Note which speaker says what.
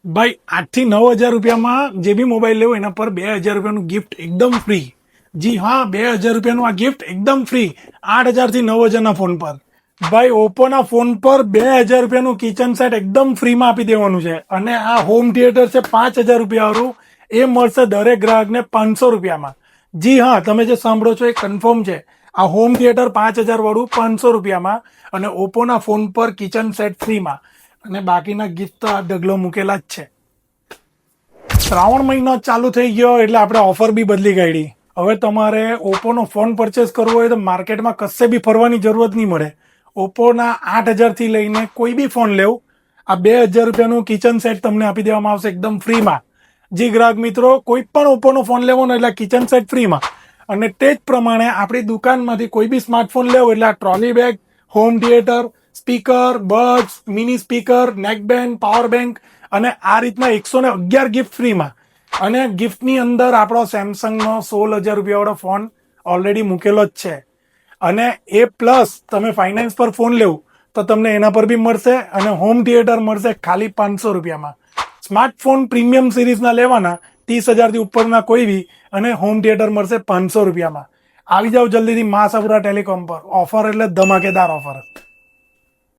Speaker 1: ભાઈ 8 થી 9 હજાર રૂપિયામાં જે બી મોબાઈલ લેવો એના પર 2 હજાર રૂપિયાનું ગિફ્ટ એકદમ ફ્રી. જી હા, 2 હજાર રૂપિયાનું આ ગિફ્ટ એકદમ ફ્રી 8 હજાર થી 9 હજારના ફોન પર. ભાઈ ઓપ્પોના ફોન પર 2 હજાર રૂપિયાનું કિચન સેટ એકદમ ફ્રીમાં આપી દેવાનું છે. અને આ હોમ થિયેટર છે 5 હજાર રૂપિયા વાળું, એ મળશે દરેક ગ્રાહકને 500 રૂપિયામાં. જી હા, તમે જે સાંભળો છો એ કન્ફર્મ છે. આ હોમ થિયેટર 5 હજાર વાળું 500 રૂપિયામાં અને ઓપ્પોના ફોન પર કિચન સેટ ફ્રીમાં. અને બાકીના ગિફ્ટ તો આ ઢગલો મૂકેલા જ છે. શ્રાવણ મહિનો ચાલુ થઈ ગયો એટલે આપણે ઓફર બી બદલી કાઢી. હવે તમારે ઓપ્પોનો ફોન પરચેસ કરવો હોય તો માર્કેટમાં કશે બી ફરવાની જરૂરત નહીં મળે. ઓપ્પોના 8 હજારથી લઈને કોઈ બી ફોન લેવું, આ 2 હજાર રૂપિયાનું કિચન સેટ તમને આપી દેવામાં આવશે એકદમ ફ્રીમાં. જી ગ્રાહક મિત્રો, કોઈ પણ ઓપ્પોનો ફોન લેવાનો એટલે કિચન સેટ ફ્રીમાં. અને તે જ પ્રમાણે આપણી દુકાનમાંથી કોઈ બી સ્માર્ટફોન લેવો એટલે આ trolley bag, home theatre, speaker, buds, mini speaker, neckband, power bank અને આ રીતના 111 ગિફ્ટ ફ્રીમાં. અને ગિફ્ટની અંદર આપણો સેમસંગનો 16 હજાર રૂપિયા વાળો ફોન ઓલરેડી મૂકેલો જ છે. અને એ પ્લસ તમે ફાઇનાન્સ પર ફોન લેવું તો તમને એના પર બી મળશે. અને હોમ થિયેટર મળશે ખાલી 500 રૂપિયામાં. સ્માર્ટફોન પ્રીમિયમ સિરીઝના લેવાના 30 હજારથી ઉપરના કોઈ બી, અને હોમ થિયેટર મળશે 500 રૂપિયામાં. આવી જાઓ જલ્દીથી મા સપુરા ટેલિકોમ પર. ઓફર એટલે ધમાકેદાર ઓફર.